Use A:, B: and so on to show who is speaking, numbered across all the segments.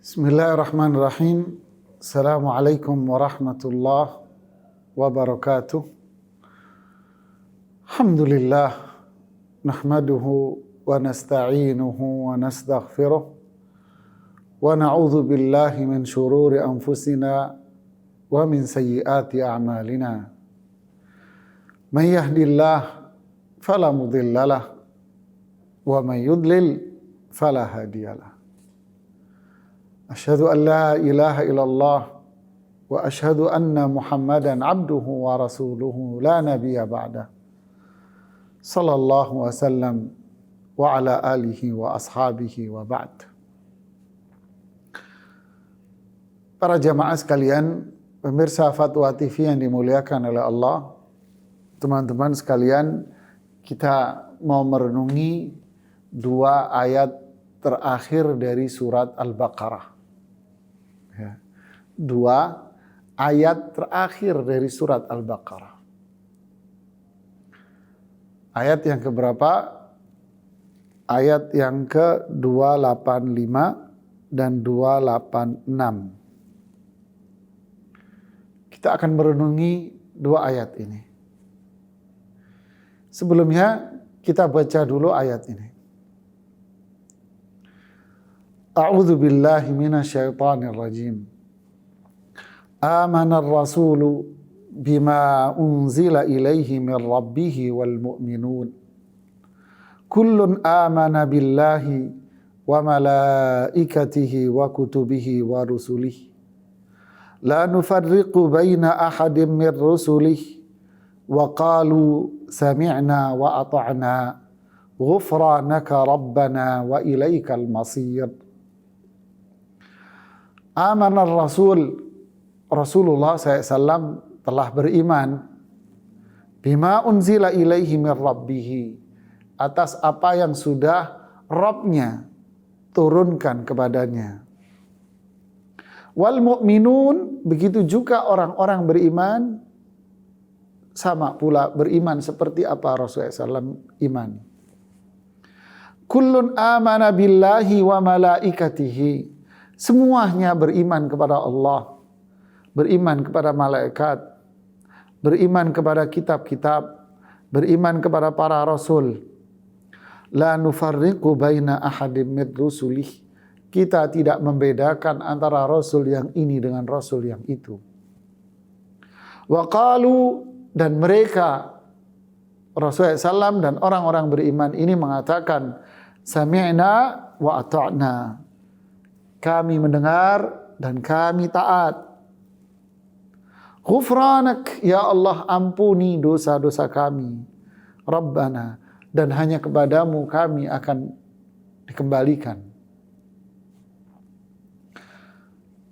A: Bismillahirrahmanirrahim. Assalamualaikum warahmatullahi wabarakatuh. Alhamdulillah, nahmaduhu wa nasta'inuhu wa nastaghfiruh wa na'udzu billahi min syururi anfusina wa min sayyiati a'malina. Man yahdihillahu fala mudhillalah wa man yudlil fala hadiyalah. Asyhadu an la ilaha illallah wa asyhadu anna Muhammadan abduhu wa rasuluhu la nabiyya ba'da. Sallallahu wasallam wa ala alihi wa ashabihi wa ba'd. Para jamaah sekalian, pemirsa Fatwa TV yang dimuliakan oleh Allah, teman-teman sekalian, kita mau merenungi dua ayat terakhir dari surat Al-Baqarah. Ya. Dua ayat terakhir dari surat Al-Baqarah. Ayat yang keberapa? Ayat yang ke-285 dan 286. Kita akan merenungi dua ayat ini. Sebelumnya kita baca dulu ayat ini. A'udzu billahi minasyaitonir rajim. Amanar rasulu bima unzila ilaihi min rabbih wal mu'minun. Kullun amana billahi wa malaikatihi wa kutubihi wa rusulihi. La nufarriqu baina ahadin min rusulihi wa qalu sami'na wa ata'na ghufranaka rabbana wa ilaikal masir. Amanar Rasul, Rasulullah SAW telah beriman bima unzila ilaihi min rabbih, atas apa yang sudah Rabb-nya turunkan kepadanya. Wal mu'minun, begitu juga orang-orang beriman sama pula beriman seperti apa Rasulullah SAW iman. Kullun amana billahi wa malaikatihi, semuanya beriman kepada Allah, beriman kepada malaikat, beriman kepada kitab-kitab, beriman kepada para rasul. La nufarriqu baina ahadim min rusulih, kita tidak membedakan antara rasul yang ini dengan rasul yang itu. Wa qalu, dan mereka Rasulullah SAW dan orang-orang beriman ini mengatakan, sami'na wa ata'na, kami mendengar dan kami taat. Ghufranak, ya Allah, ampuni dosa-dosa kami. Rabbana, dan hanya kepadamu kami akan dikembalikan.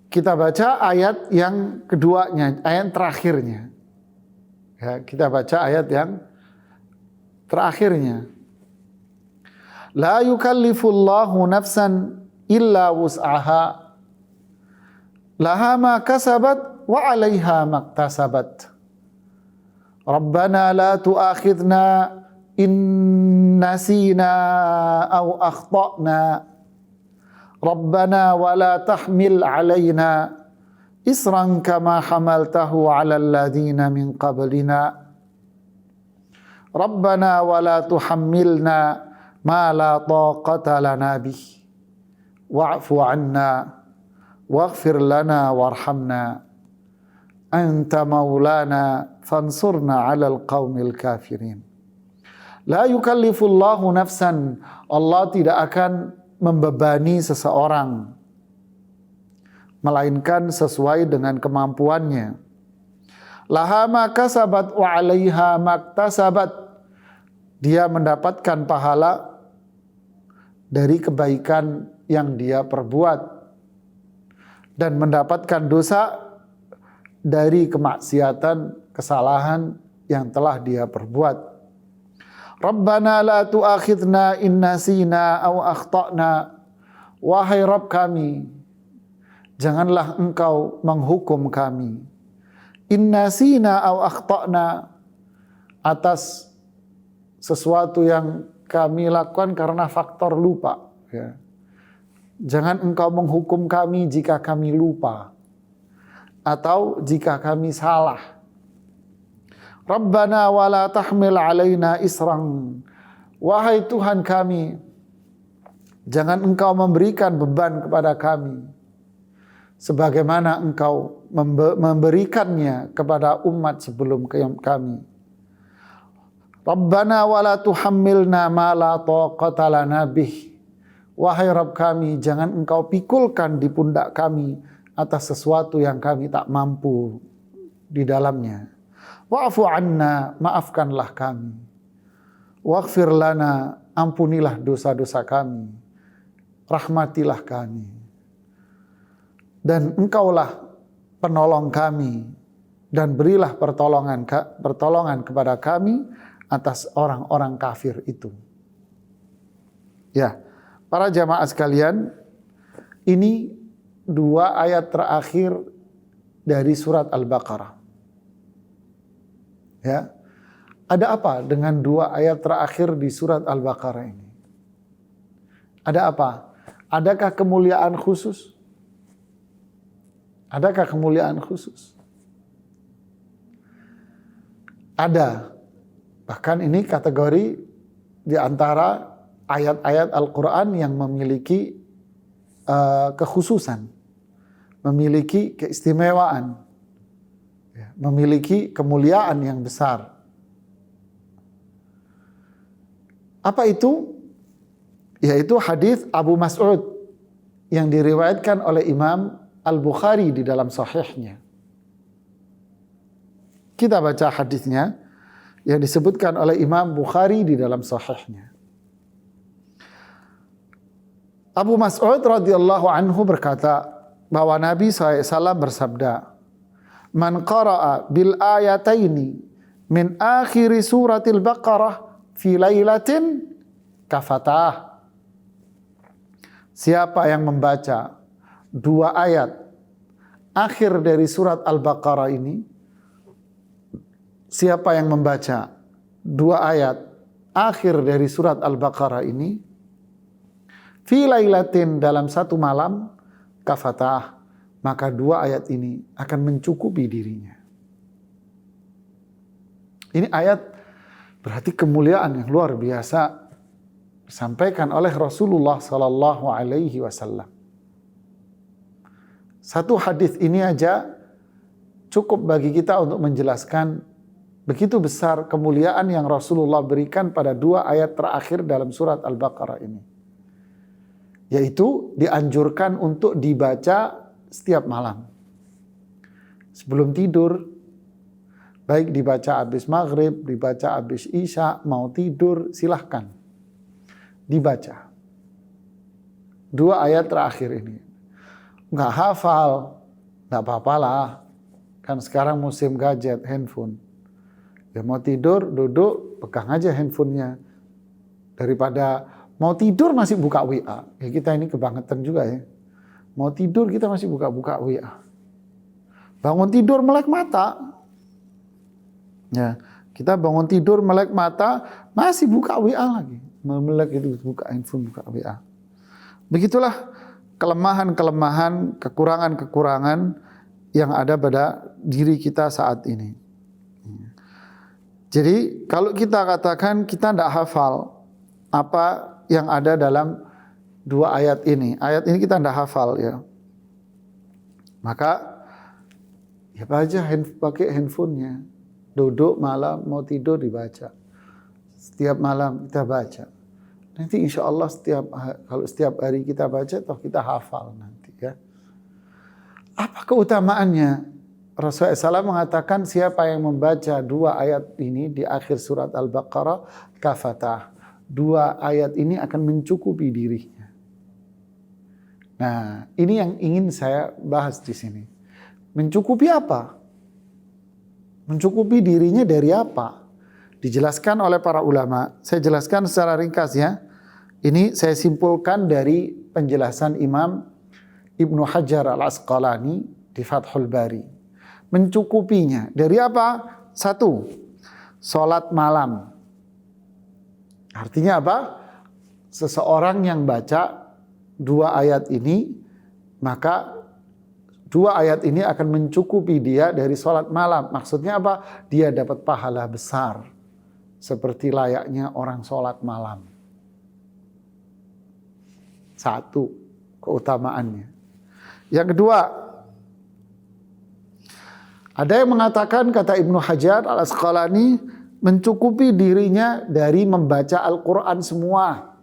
A: Kita baca ayat yang keduanya, ayat terakhirnya. Ya, kita baca ayat yang terakhirnya. La yukallifullahu nafsan illa wus'aha, laha ma kasabat wa 'alaiha maktasabat. Rabbana la tu'akhidna in nasina aw akhtana. Rabbana wa la tahmil 'alaina isran kama hamaltahu 'alal ladzina min qablina. Rabbana wa la tuhammilna ma la taqata lana bih. Wa'fu 'anna waghfir lana warhamna anta maulana fansurna 'alal qaumil kafirin. La yukallifullahu nafsan, Allah tidak akan membebani seseorang melainkan sesuai dengan kemampuannya. Laha ma kasabat wa 'alaiha maktasabat, dia mendapatkan pahala dari kebaikan yang dia perbuat dan mendapatkan dosa dari kemaksiatan, kesalahan yang telah dia perbuat. Rabbana la tu'akhidna in nasina aw akhtana, wahai Rabb kami, janganlah engkau menghukum kami in nasina aw akhtana, atas sesuatu yang kami lakukan karena faktor lupa, ya. Jangan engkau menghukum kami jika kami lupa atau jika kami salah. Rabbana wala tahmil alaina isran. Wahai Tuhan kami, jangan engkau memberikan beban kepada kami sebagaimana engkau memberikannya kepada umat sebelum kami. Rabbana wala tuhammilna ma la taqata lana bih. Wahai Rabb kami, jangan engkau pikulkan di pundak kami atas sesuatu yang kami tak mampu di dalamnya. Wa'fu anna, maafkanlah kami. Waghfir lana, ampunilah dosa-dosa kami. Rahmatilah kami. Dan engkaulah penolong kami. Dan berilah pertolongan kepada kami atas orang-orang kafir itu. Ya, para jamaah sekalian, ini 2 ayat terakhir dari surat Al-Baqarah. Ya, ada apa dengan 2 ayat terakhir di surat Al-Baqarah ini? Ada apa? Adakah kemuliaan khusus? Adakah kemuliaan khusus? Ada. Bahkan ini kategori di antara ayat-ayat Al-Quran yang memiliki kekhususan, memiliki keistimewaan, memiliki kemuliaan yang besar. Apa itu? Yaitu hadis Abu Mas'ud yang diriwayatkan oleh Imam Al-Bukhari di dalam sahihnya. Kita baca hadisnya yang disebutkan oleh Imam Bukhari di dalam sahihnya. Abu Mas'ud radhiyallahu anhu berkata bahwa Nabi SAW bersabda, "Man qara'a bil ayataini min akhir suratil Baqarah fi lailatin kafatah." Siapa yang membaca 2 ayat akhir dari surat Al-Baqarah ini, siapa yang membaca 2 ayat akhir dari surat Al-Baqarah ini, fi lailatin, dalam 1 malam, kafatah, maka 2 ayat ini akan mencukupi dirinya. Ini ayat berarti kemuliaan yang luar biasa disampaikan oleh Rasulullah sallallahu alaihi wasallam. Satu hadis ini aja cukup bagi kita untuk menjelaskan begitu besar kemuliaan yang Rasulullah berikan pada 2 ayat terakhir dalam surat Al-Baqarah ini. Yaitu dianjurkan untuk dibaca setiap malam. Sebelum tidur, baik dibaca habis maghrib, dibaca habis isya, mau tidur, silahkan dibaca 2 ayat terakhir ini. Nggak hafal, nggak apa-apalah. Kan sekarang musim gadget, handphone. Ya mau tidur, duduk, pegang aja handphonenya. Daripada mau tidur masih buka WA. Ya kita ini kebangetan juga ya. Mau tidur kita masih buka-buka WA. Bangun tidur melek mata. Ya, kita bangun tidur melek mata, masih buka WA lagi. Melek itu buka handphone, buka WA. Begitulah kelemahan-kelemahan, kekurangan-kekurangan yang ada pada diri kita saat ini. Jadi kalau kita katakan kita tidak hafal apa yang ada dalam 2 ayat ini kita tidak hafal ya, maka ya baca pakai handphonenya, duduk malam mau tidur dibaca, setiap malam kita baca. Nanti insya Allah kalau setiap hari kita baca, toh kita hafal nanti ya. Apa keutamaannya? Rasulullah SAW mengatakan siapa yang membaca 2 ayat ini di akhir surat Al-Baqarah, kafatah. 2 ayat ini akan mencukupi dirinya. Nah, ini yang ingin saya bahas di sini. Mencukupi apa? Mencukupi dirinya dari apa? Dijelaskan oleh para ulama. Saya jelaskan secara ringkas ya. Ini saya simpulkan dari penjelasan Imam Ibnu Hajar Al-Asqalani di Fathul Bari. Mencukupinya dari apa? 1, sholat malam. Artinya apa? Seseorang yang baca dua ayat ini, maka dua ayat ini akan mencukupi dia dari sholat malam. Maksudnya apa? Dia dapat pahala besar seperti layaknya orang sholat malam. Satu keutamaannya. Yang kedua, ada yang mengatakan, kata Ibnu Hajar Al-Asqalani, mencukupi dirinya dari membaca Al-Quran semua.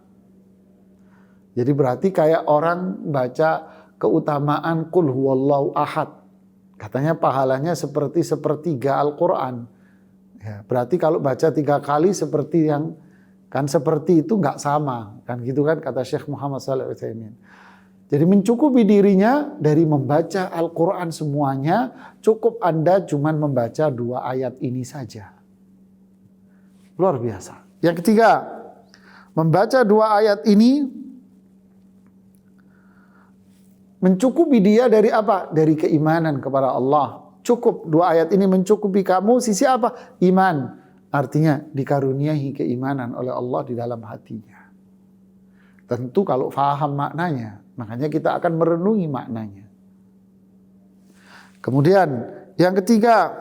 A: Jadi berarti kayak orang baca keutamaan Qul huwallahu ahad. Katanya pahalanya seperti sepertiga Al-Quran. Ya, berarti kalau baca 3 kali seperti yang, kan seperti itu nggak sama. Kan gitu kan kata Syekh Muhammad Shalih Al-Utsaimin. Jadi mencukupi dirinya dari membaca Al-Quran semuanya, cukup Anda cuman membaca 2 ayat ini saja. Luar biasa. Yang ketiga, membaca 2 ayat ini mencukupi dia dari apa? Dari keimanan kepada Allah. Cukup 2 ayat ini mencukupi kamu sisi apa? Iman. Artinya dikaruniai keimanan oleh Allah di dalam hatinya. Tentu kalau faham maknanya, makanya kita akan merenungi maknanya. Kemudian yang ketiga,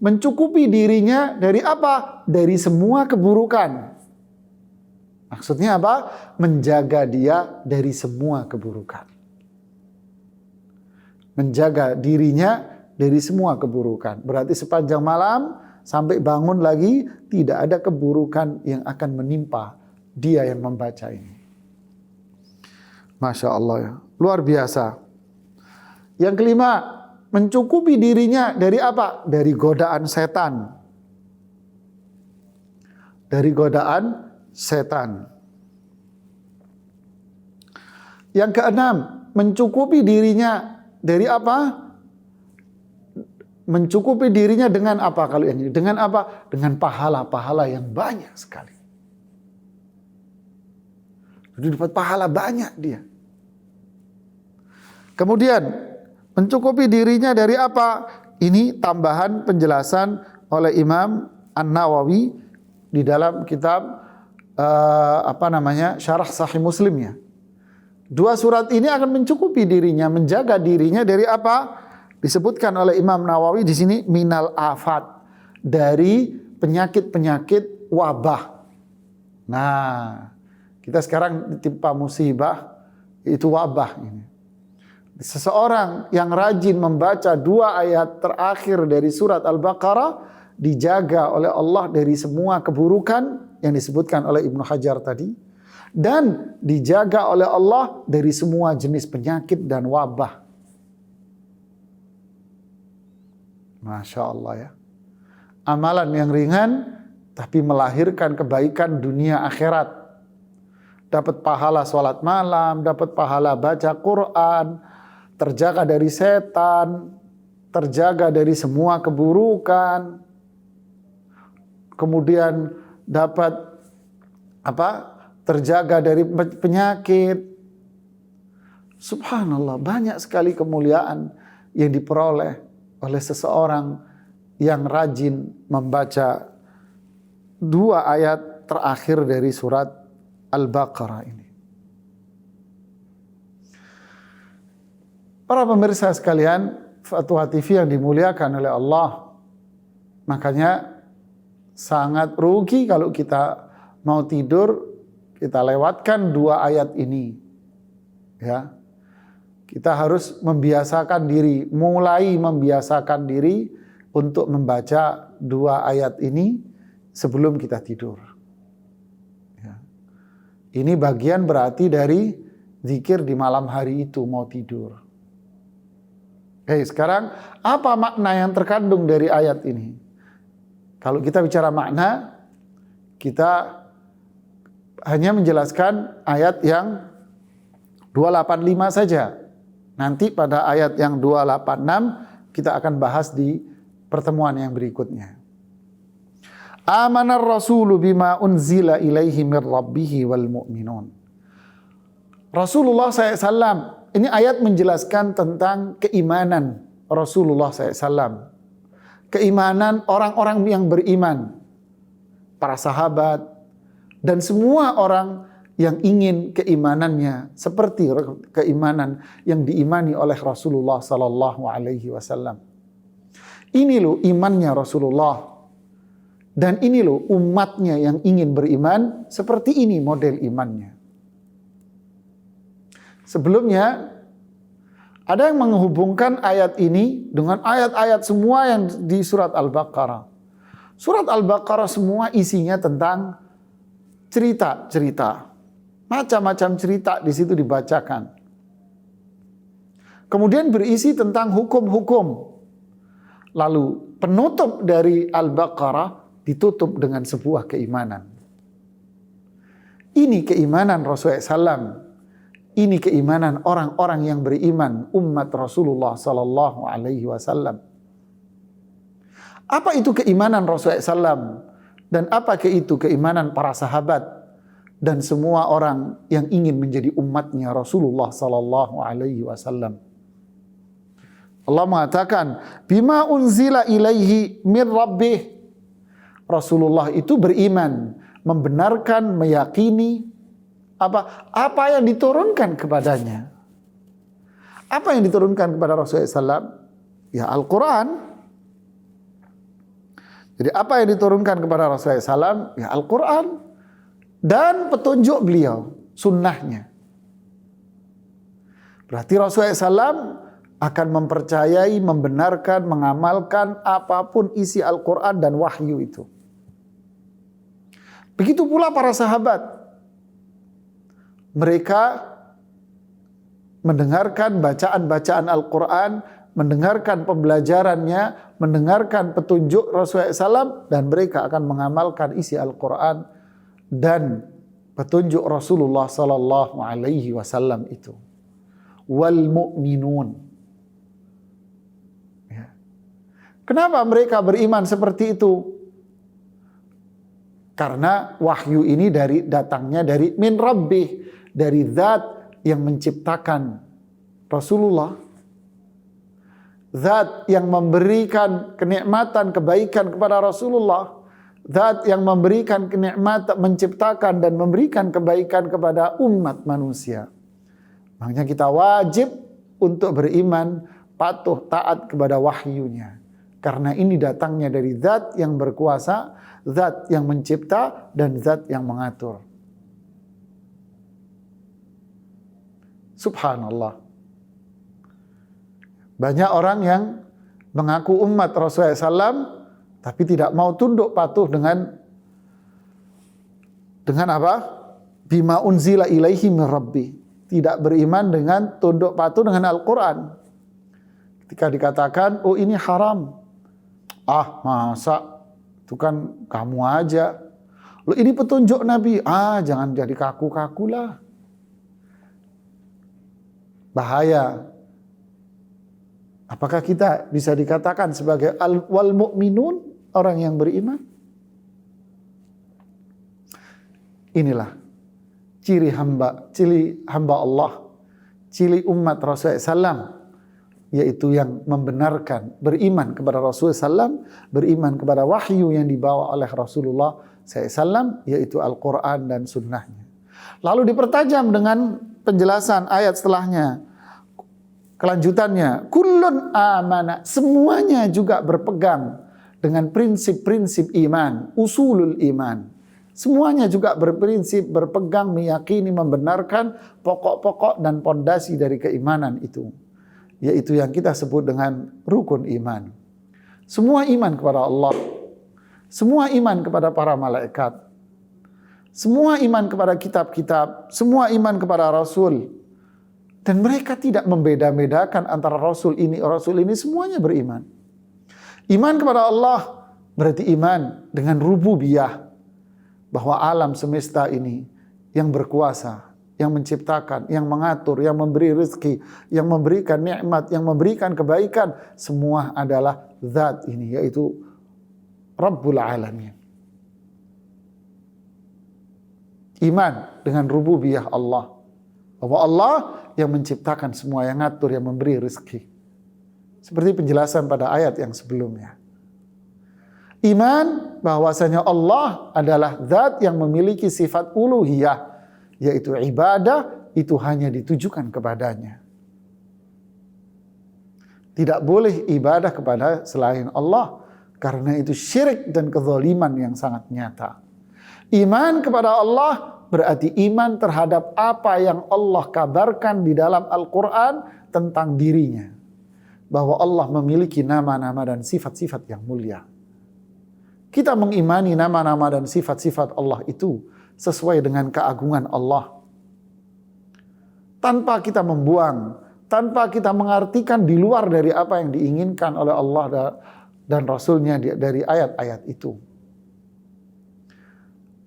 A: mencukupi dirinya dari apa? Dari semua keburukan. Maksudnya apa? Menjaga dia dari semua keburukan. Menjaga dirinya dari semua keburukan. Berarti sepanjang malam sampai bangun lagi tidak ada keburukan yang akan menimpa dia yang membaca ini. Masya Allah ya. Luar biasa. Yang kelima, mencukupi dirinya dari apa? Dari godaan setan. Dari godaan setan. Yang keenam, mencukupi dirinya dari apa? Mencukupi dirinya dengan apa kalau yang ini? Dengan apa? Dengan pahala-pahala yang banyak sekali. Jadi dapat pahala banyak dia. Kemudian mencukupi dirinya dari apa? Ini tambahan penjelasan oleh Imam An-Nawawi di dalam kitab Syarah Sahih Muslimnya. 2 surat ini akan mencukupi dirinya, menjaga dirinya dari apa? Disebutkan oleh Imam Nawawi di sini minal afat, dari penyakit-penyakit wabah. Nah, kita sekarang ditimpa musibah, itu wabah ini. Seseorang yang rajin membaca 2 ayat terakhir dari surat Al-Baqarah dijaga oleh Allah dari semua keburukan yang disebutkan oleh Ibnu Hajar tadi, dan dijaga oleh Allah dari semua jenis penyakit dan wabah. Masya Allah ya. Amalan yang ringan tapi melahirkan kebaikan dunia akhirat. Dapat pahala sholat malam, dapat pahala baca Quran, terjaga dari setan, terjaga dari semua keburukan, kemudian dapat terjaga dari penyakit. Subhanallah, banyak sekali kemuliaan yang diperoleh oleh seseorang yang rajin membaca 2 ayat terakhir dari surat Al-Baqarah ini. Para pemirsa sekalian, Fatwa TV yang dimuliakan oleh Allah, makanya sangat rugi kalau kita mau tidur kita lewatkan 2 ayat ini. Ya. Kita harus membiasakan diri, mulai membiasakan diri untuk membaca 2 ayat ini sebelum kita tidur. Ya. Ini bagian berarti dari zikir di malam hari itu mau tidur. Sekarang apa makna yang terkandung dari ayat ini? Kalau kita bicara makna, kita hanya menjelaskan ayat yang 285 saja. Nanti pada ayat yang 286 kita akan bahas di pertemuan yang berikutnya. Amanar rasulu bima unzila ilaihi mir rabbihi wal mu'minun. Rasulullah SAW, ini ayat menjelaskan tentang keimanan Rasulullah SAW. Keimanan orang-orang yang beriman, para sahabat, dan semua orang yang ingin keimanannya seperti keimanan yang diimani oleh Rasulullah sallallahu alaihi wasallam. Ini loh imannya Rasulullah. Dan ini loh umatnya yang ingin beriman, seperti ini model imannya. Sebelumnya, ada yang menghubungkan ayat ini dengan ayat-ayat semua yang di surat Al-Baqarah. Surat Al-Baqarah semua isinya tentang cerita-cerita. Macam-macam cerita di situ dibacakan. Kemudian berisi tentang hukum-hukum. Lalu penutup dari Al-Baqarah ditutup dengan sebuah keimanan. Ini keimanan Rasulullah SAW. Ini keimanan orang-orang yang beriman, umat Rasulullah Sallallahu Alaihi Wasallam. Apa itu keimanan Rasulullah SAW? Dan apa itu keimanan para sahabat dan semua orang yang ingin menjadi umatnya Rasulullah Sallallahu Alaihi Wasallam? Allah mengatakan, bima unzila ilaihi min rabbih. Rasulullah itu beriman, membenarkan, meyakini apa yang diturunkan kepadanya. Apa yang diturunkan kepada Rasulullah SAW? Ya Al-Quran. Jadi apa yang diturunkan kepada Rasulullah SAW? Ya Al-Quran. Dan petunjuk beliau, sunnahnya. Berarti Rasulullah SAW akan mempercayai, membenarkan, mengamalkan apapun isi Al-Quran dan wahyu itu. Begitu pula para sahabat. Mereka mendengarkan bacaan-bacaan Al-Quran, mendengarkan pembelajarannya, mendengarkan petunjuk Rasulullah SAW, dan mereka akan mengamalkan isi Al-Quran dan petunjuk Rasulullah Sallallahu Alaihi Wasallam itu. Wal mu'minun. Ya. Kenapa mereka beriman seperti itu? Karena wahyu ini datangnya dari min rabbih, dari zat yang menciptakan Rasulullah. Zat yang memberikan kenikmatan, kebaikan kepada Rasulullah. Zat yang memberikan kenikmatan, menciptakan dan memberikan kebaikan kepada umat manusia. Makanya kita wajib untuk beriman, patuh, taat kepada wahyunya. Karena ini datangnya dari zat yang berkuasa, zat yang mencipta, dan zat yang mengatur. Subhanallah. Banyak orang yang mengaku umat Rasulullah SAW, tapi tidak mau tunduk patuh dengan apa? Bima unzila ilaihi min rabbi. Tidak beriman dengan tunduk patuh dengan Al-Quran. Ketika dikatakan, oh ini haram. Ah masa, itu kan kamu aja. Loh ini petunjuk Nabi. Ah jangan jadi kaku-kaku lah. Bahaya. Apakah kita bisa dikatakan sebagai wal mu'minun, orang yang beriman? Inilah ciri hamba Allah, ciri umat Rasulullah SAW, yaitu yang membenarkan, beriman kepada Rasulullah SAW, beriman kepada wahyu yang dibawa oleh Rasulullah SAW, yaitu Al-Quran dan sunnahnya. Lalu dipertajam dengan penjelasan ayat setelahnya. Kelanjutannya, kullun amana, semuanya juga berpegang dengan prinsip-prinsip iman, usulul iman. Semuanya juga berprinsip, berpegang, meyakini, membenarkan pokok-pokok dan pondasi dari keimanan itu. Yaitu yang kita sebut dengan rukun iman. Semua iman kepada Allah. Semua iman kepada para malaikat. Semua iman kepada kitab-kitab. Semua iman kepada Rasul. Dan mereka tidak membeda-bedakan antara Rasul ini, semuanya beriman. Iman kepada Allah berarti iman dengan rububiyah. Bahwa alam semesta ini yang berkuasa, yang menciptakan, yang mengatur, yang memberi rezeki, yang memberikan nikmat, yang memberikan kebaikan, semua adalah zat ini, yaitu Rabbul Alamin. Iman dengan rububiyah Allah. Bahwa Allah yang menciptakan semua, yang ngatur, yang memberi rezeki. Seperti penjelasan pada ayat yang sebelumnya. Iman bahwasanya Allah adalah zat yang memiliki sifat uluhiyah, yaitu ibadah, itu hanya ditujukan kepadanya. Tidak boleh ibadah kepada selain Allah, karena itu syirik dan kezaliman yang sangat nyata. Iman kepada Allah berarti iman terhadap apa yang Allah kabarkan di dalam Al-Quran tentang dirinya. Bahwa Allah memiliki nama-nama dan sifat-sifat yang mulia. Kita mengimani nama-nama dan sifat-sifat Allah itu sesuai dengan keagungan Allah. Tanpa kita membuang, tanpa kita mengartikan di luar dari apa yang diinginkan oleh Allah dan Rasul-Nya dari ayat-ayat itu.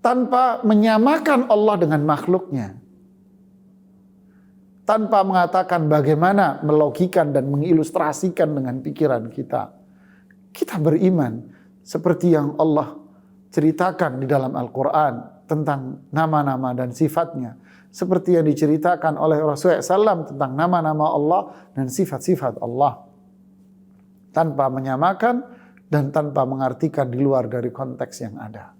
A: Tanpa menyamakan Allah dengan makhluknya. Tanpa mengatakan bagaimana melogikan dan mengilustrasikan dengan pikiran kita. Kita beriman seperti yang Allah ceritakan di dalam Al-Quran tentang nama-nama dan sifatnya. Seperti yang diceritakan oleh Rasulullah SAW tentang nama-nama Allah dan sifat-sifat Allah. Tanpa menyamakan dan tanpa mengartikan di luar dari konteks yang ada.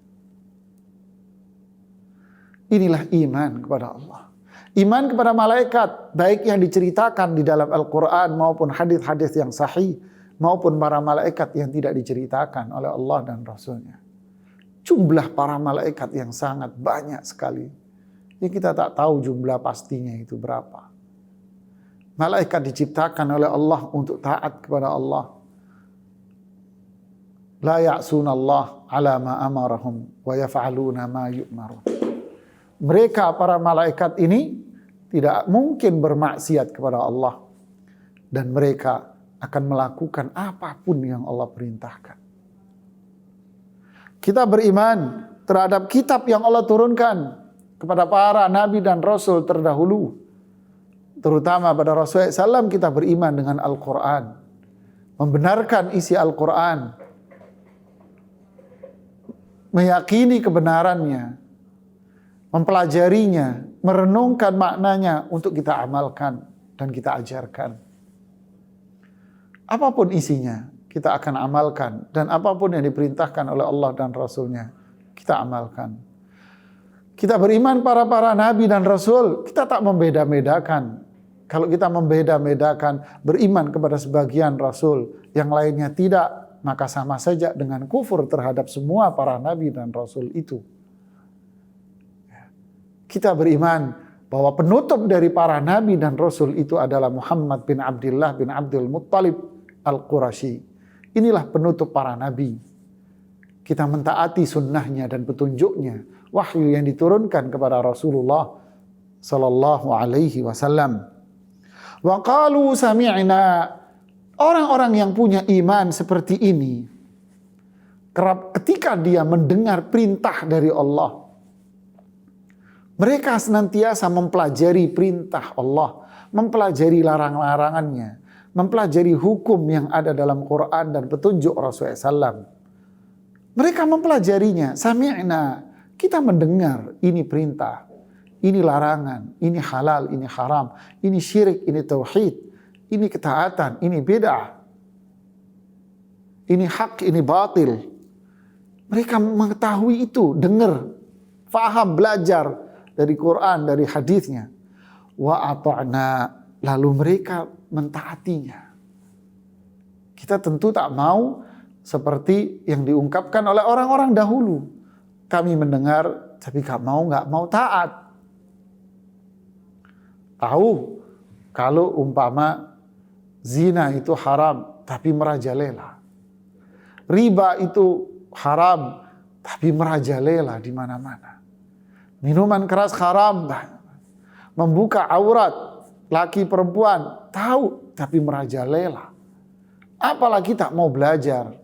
A: Inilah iman kepada Allah. Iman kepada malaikat, baik yang diceritakan di dalam Al-Quran maupun hadis-hadis yang sahih, maupun para malaikat yang tidak diceritakan oleh Allah dan Rasul-Nya. Jumlah para malaikat yang sangat banyak sekali. Yang kita tak tahu jumlah pastinya itu berapa. Malaikat diciptakan oleh Allah untuk taat kepada Allah. La ya'sunallah ala ma amarahum wa yaf'aluna ma yu'marun. Mereka para malaikat ini tidak mungkin bermaksiat kepada Allah. Dan mereka akan melakukan apapun yang Allah perintahkan. Kita beriman terhadap kitab yang Allah turunkan kepada para nabi dan rasul terdahulu. Terutama pada Rasulullah SAW kita beriman dengan Al-Quran. Membenarkan isi Al-Quran. Meyakini kebenarannya. Mempelajarinya. Merenungkan maknanya untuk kita amalkan dan kita ajarkan. Apapun isinya kita akan amalkan. Dan apapun yang diperintahkan oleh Allah dan Rasul-Nya kita amalkan. Kita beriman para nabi dan rasul, kita tak membeda-bedakan. Kalau kita membeda-bedakan, beriman kepada sebagian rasul, yang lainnya tidak, maka sama saja dengan kufur terhadap semua para nabi dan rasul itu. Kita beriman bahwa penutup dari para nabi dan rasul itu adalah Muhammad bin Abdullah bin Abdul Muttalib Al-Qurashi. Inilah penutup para nabi. Kita mentaati sunnahnya dan petunjuknya, wahyu yang diturunkan kepada Rasulullah sallallahu alaihi wasallam. Wa qalu sami'na. Orang-orang yang punya iman seperti ini, ketika dia mendengar perintah dari Allah, mereka senantiasa mempelajari perintah Allah, mempelajari larang-larangannya, mempelajari hukum yang ada dalam Quran dan petunjuk Rasulullah SAW. Mereka mempelajarinya, sami'na, kita mendengar ini perintah, ini larangan, ini halal, ini haram, ini syirik, ini tauhid, ini ketaatan, ini bid'ah, ini hak, ini batil. Mereka mengetahui itu, dengar, faham, belajar dari Quran, dari hadisnya. Wa ata'na, lalu mereka mentaatinya. Kita tentu tak mau seperti yang diungkapkan oleh orang-orang dahulu. Kami mendengar, tapi nggak mau taat. Tahu kalau umpama zina itu haram, tapi merajalela. Riba itu haram, tapi merajalela di mana-mana. Minuman keras haram, membuka aurat laki perempuan, tahu tapi merajalela. Apalagi tak mau belajar,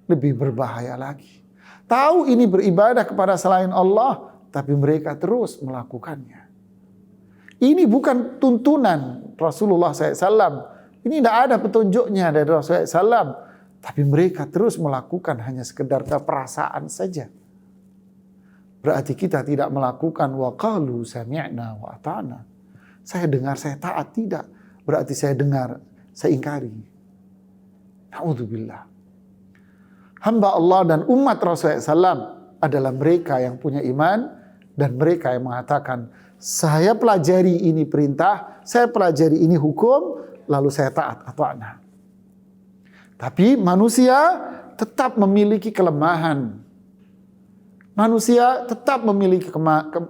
A: lebih berbahaya lagi. Tahu ini beribadah kepada selain Allah, tapi mereka terus melakukannya. Ini bukan tuntunan Rasulullah SAW. Ini tidak ada petunjuknya dari Rasulullah SAW. Tapi mereka terus melakukan hanya sekedar perasaan saja. Berarti kita tidak melakukan wa qalu sami'na wa ata'na. Saya dengar, saya taat, tidak. Berarti saya dengar, saya ingkari. Na'udzubillah. Hamba Allah dan umat Rasulullah SAW adalah mereka yang punya iman dan mereka yang mengatakan Saya pelajari ini perintah, saya pelajari ini hukum, lalu saya taat atau anak. Tapi manusia tetap memiliki kelemahan. Manusia tetap memiliki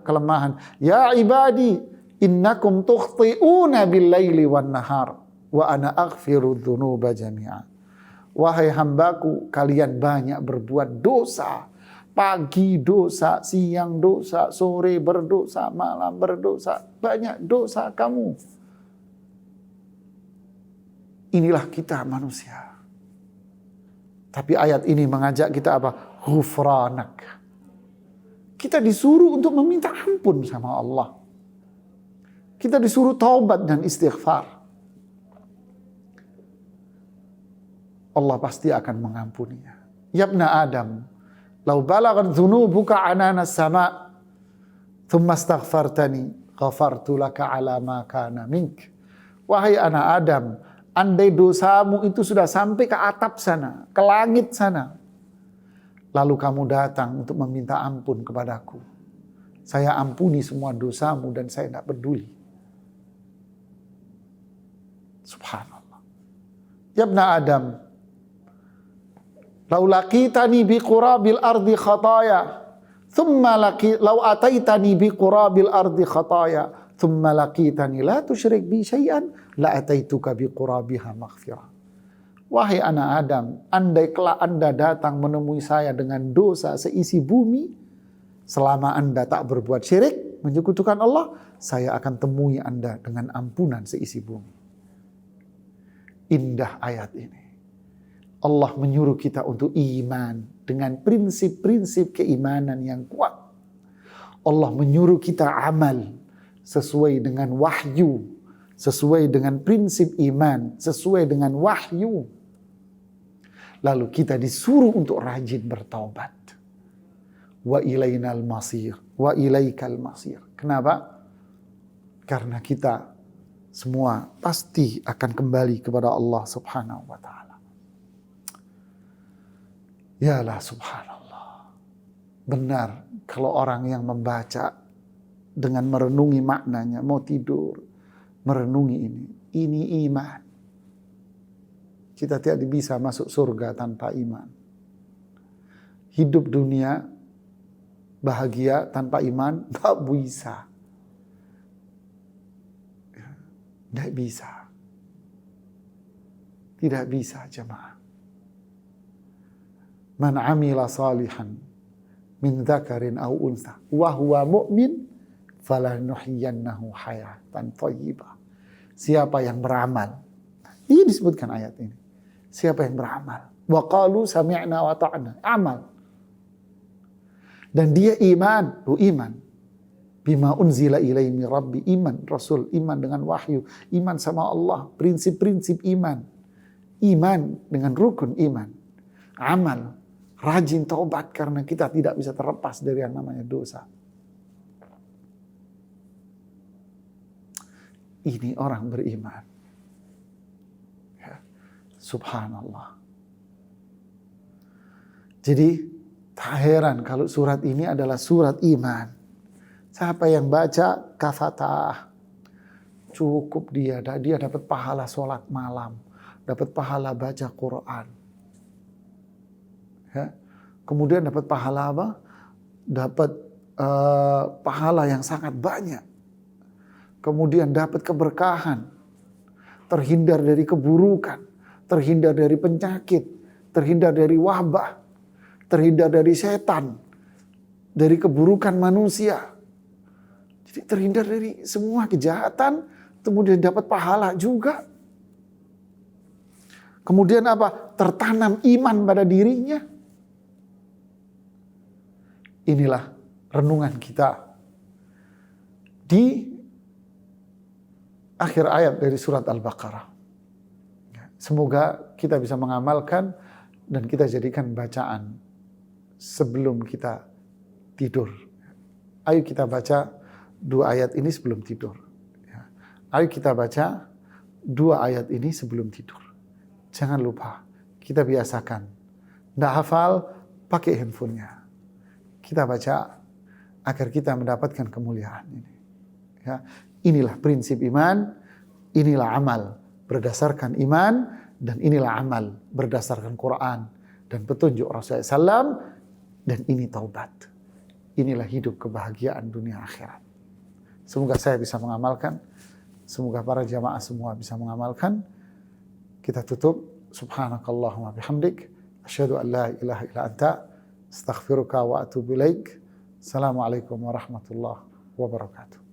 A: kelemahan. Ya ibadi, innakum tukhti'una bil-laili wan-nahar wa ana aghfiru dzunuba jami'a. Wahai hambaku, kalian banyak berbuat dosa. Pagi dosa, siang dosa, sore berdosa, malam berdosa. Banyak dosa kamu. Inilah kita manusia. Tapi ayat ini mengajak kita apa? Ghufranak. Kita disuruh untuk meminta ampun sama Allah. Kita disuruh taubat dan istighfar. Allah pasti akan mengampuninya. Yabna Adam, lau balagan dhunubuka anana sama, thumma astaghfartani, ghafartu laka ala ma kana mink. Wahai anak Adam, andai dosamu itu sudah sampai ke atap sana, ke langit sana, lalu kamu datang untuk meminta ampun kepadaku, saya ampuni semua dosamu dan saya tidak peduli. Subhanallah. Yabna Adam, lau laqitani bi qurabil ardi khataya, thumma lau ataitani bi qurabil ardi khataya, thumma laqitani la tusyrik bi syai'an, la ataituka bi qurabiha maghfirah. Wahai anak Adam, andai kelak Anda datang menemui saya dengan dosa seisi bumi, selama Anda tak berbuat syirik, menyekutukan Allah, saya akan temui Anda dengan ampunan seisi bumi. Indah ayat ini. Allah menyuruh kita untuk iman dengan prinsip-prinsip keimanan yang kuat. Allah menyuruh kita amal sesuai dengan wahyu, sesuai dengan prinsip iman, sesuai dengan wahyu. Lalu kita disuruh untuk rajin bertaubat. Wa ilainal masir, wa ilaikal masir. Kenapa? Karena kita semua pasti akan kembali kepada Allah Subhanahu wa taala. Yalah subhanallah. Benar kalau orang yang membaca dengan merenungi maknanya, mau tidur, merenungi ini iman. Kita tidak bisa masuk surga tanpa iman. Hidup dunia bahagia tanpa iman, tak bisa. Tidak bisa. Tidak bisa jemaah. Man amila salihan min dzakarin aw untha wa huwa mu'min falanuhyiyannahu hayatan thayyibah. Siapa yang beramal, ini disebutkan ayat ini. Siapa yang beramal, wa qalu sami'na wa ta'na, amal. Dan dia iman, iman. Bima unzila ilaihi min rabbi, iman Rasul, iman dengan wahyu, iman sama Allah, prinsip-prinsip iman. Iman dengan rukun iman. Amal, rajin taubat karena kita tidak bisa terlepas dari yang namanya dosa. Ini orang beriman. Ya. Subhanallah. Jadi tak heran kalau surat ini adalah surat iman. Siapa yang baca kafatah, cukup dia dapat pahala sholat malam, dapat pahala baca Quran. Ya. Kemudian dapat pahala apa? Dapat pahala yang sangat banyak. Kemudian dapat keberkahan, terhindar dari keburukan, terhindar dari penyakit, terhindar dari wabah, terhindar dari setan, dari keburukan manusia. Jadi terhindar dari semua kejahatan, kemudian dapat pahala juga. Kemudian apa? Tertanam iman pada dirinya. Inilah renungan kita di akhir ayat dari surat Al-Baqarah. Semoga kita bisa mengamalkan dan kita jadikan bacaan sebelum kita tidur. Ayo kita baca 2 ayat ini sebelum tidur. Ayo kita baca 2 ayat ini sebelum tidur. Jangan lupa, kita biasakan. Nggak hafal, pakai handphonenya. Kita baca agar kita mendapatkan kemuliaan ini. Ya, inilah prinsip iman, inilah amal berdasarkan iman, dan inilah amal berdasarkan Quran dan petunjuk Rasulullah SAW, dan ini taubat. Inilah hidup kebahagiaan dunia akhirat. Semoga saya bisa mengamalkan, semoga para jamaah semua bisa mengamalkan. Kita tutup. Subhanakallahumma bihamdik, asyhadu an la ilaha illa anta, astaghfiruka wa atubu ilaik. Assalamualaikum warahmatullahi wabarakatuh.